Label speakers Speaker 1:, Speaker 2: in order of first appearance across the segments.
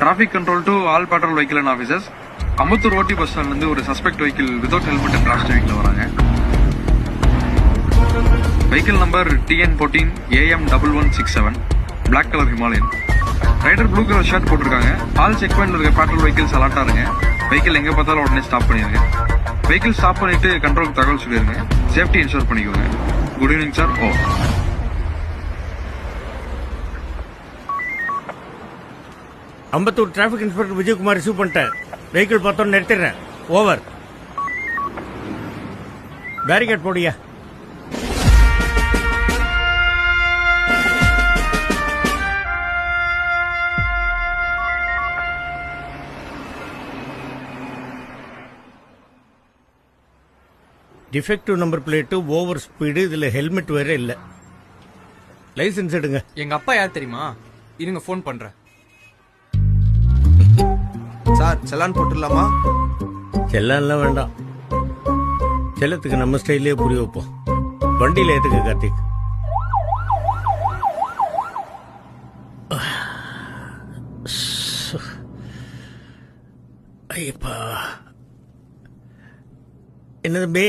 Speaker 1: Traffic control to all patrol vehicle and officers. Ambattur OT bus stand வந்து ஒரு suspect vehicle without helmet and crash driving வராங்க. Vehicle number TN14 AM1167 black color Himalayan. Rider blue color shirt போட்டிருக்காங்க. All checkpoint இருக்க patrol vehicles அலர்ட்டா இருங்க. Vehicle எங்க பார்த்தாலும் உடனே stop பண்ணிருங்க. Vehicle ஸ்டாப் பண்ணிட்டு கண்ட்ரோல் தகவல் சொல்லிருங்க. சேஃப்டி இன்ஷூர் பண்ணிக்கோங்க. Good evening sir.
Speaker 2: Ambattur traffic inspector Vijayakumar receive பண்ணிட்டேன். வெஹிக்கிள் பார்த்தோன்னு நிறுத்திடுறேன். ஓவர். பேரிகேட் போடியா. Defective number plate, over speed, இதுல ஹெல்மெட் வேற இல்ல. லைசன்ஸ் எடுங்க.
Speaker 3: எங்க அப்பா யார் தெரியுமா? இருங்க போன் பண்றேன்.
Speaker 4: சார் செலான் போட்டுடலாமா?
Speaker 2: செல்லான்லாம் வேண்டாம். செல்லத்துக்கு நம்ம ஸ்டைலே புரிய வைப்போம். வண்டியில ஏத்துக்க கார்த்திக். ஐயப்பா, என்ன தம்பி,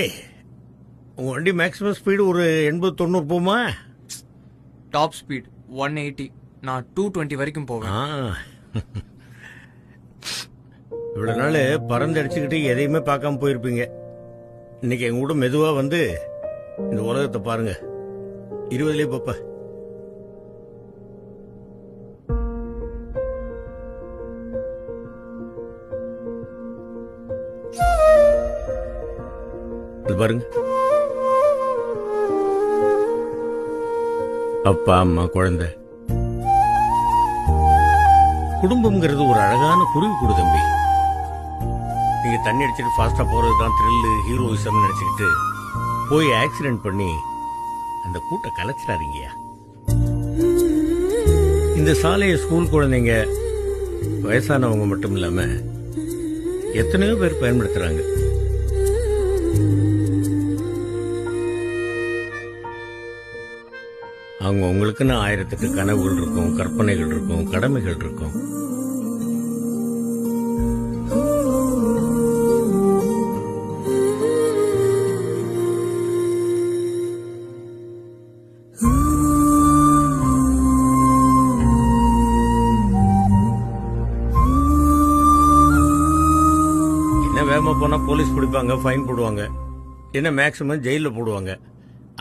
Speaker 2: உங்க வண்டி மேக்ஸிமம் ஸ்பீடு ஒரு 80-90 போமா?
Speaker 3: Top speed 180. நான் 220 வரைக்கும் போவேன்.
Speaker 2: இவ்வளவு நாள் பறந்து அடிச்சுக்கிட்டு எதையுமே பார்க்காம போயிருப்பீங்க. இன்னைக்கு எங்க கூட மெதுவா வந்து இந்த உலகத்தை பாருங்க. 20லயே பாப்பா. பாருங்க, அப்பா அம்மா குழந்தை. குடும்பம்ங்கிறது ஒரு அழகான குருவி கூடு தம்பி. நீங்க தண்ணி அடிச்சுட்டு ஃபாஸ்டா போறதுதான் த்ரில்லு, ஹீரோயிசம் நினைச்சுக்கிட்டு போய் ஆக்சிடென்ட் பண்ணி அந்த கூட்ட கலைச்சிடாதீங்கயா. இந்த சாலையை ஸ்கூல் குழந்தைங்க, வயசானவங்க மட்டும் இல்லாம எத்தனையோ பேர் பயன்படுத்துறாங்க. அவங்க உங்களுக்குன்னு 1000 கனவுகள் இருக்கும், கற்பனைகள் இருக்கும், கடமைகள் இருக்கும். என்ன வேகமா போனா போலீஸ் பிடிப்பாங்க, ஃபைன் போடுவாங்க, என்ன மேக்சிமம் ஜெயில போடுவாங்க.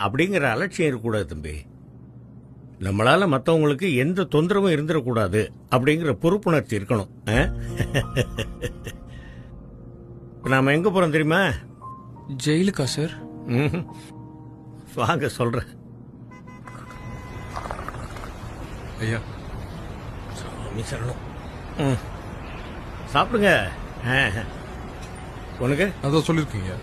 Speaker 2: அப்படிங்கிற அலட்சியம் இருக்கக்கூடாது தம்பி. நம்மளால மற்றவங்களுக்கு எந்த தொந்தரவும் இருந்துடக்கூடாது அப்படிங்கிற பொறுப்புணர்ச்சி இருக்கணும். நாம எங்க போறோம் தெரியுமா?
Speaker 3: ஜெயிலுக்கா சார்?
Speaker 2: வாங்க சொல்றேன்.
Speaker 4: ஐயா
Speaker 2: சாமி சரணம். சாப்பிடுங்க. உனக்கு
Speaker 4: அதான் சொல்லிருக்கீங்க.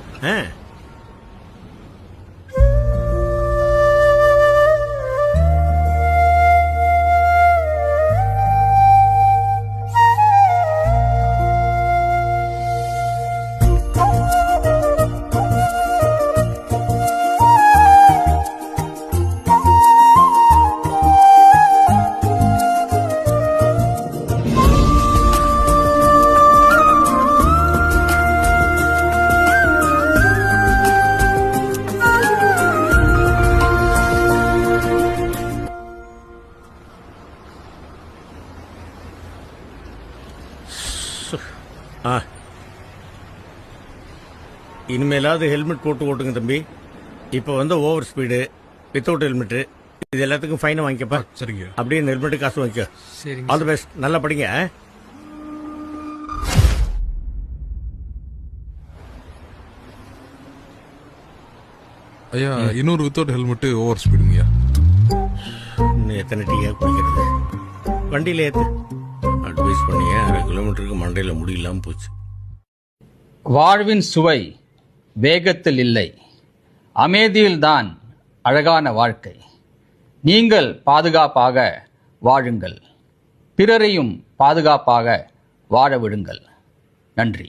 Speaker 2: இனிமேலாவது ஹெல்மெட் போட்டு ஓட்டுங்க தம்பி. இப்ப வந்து ஓவர் ஸ்பீடு, வித்தவுட் ஹெல்மெட், இது எல்லாத்துக்கும் ஃபைனை வாங்கிக்கப்பா.
Speaker 4: சரிங்க.
Speaker 2: அப்படியே ஹெல்மெட் காசு வாங்கிக்க.
Speaker 3: சரிங்க.
Speaker 2: All the best. நல்லா படிங்க.
Speaker 4: ஐயா இன்னொரு வித்தவுட் ஹெல்மெட் ஓவர் ஸ்பீடுங்கய்யா.
Speaker 2: இன்னும் எத்தனை டீயா குடிக்கிறது? வண்டியில ஏத்து. அட்வைஸ் பண்ணிய 1/2 கிலோமீட்டருக்கு மண்டையில முடியலாம போச்சு.
Speaker 5: வாழ்வின் சுவை வேகத்தில் இல்லை, அமைதியில்தான் அழகான வாழ்க்கை. நீங்கள் பாதுகாப்பாக வாழுங்கள், பிறரையும் பாதுகாப்பாக வாழ விடுங்கள். நன்றி.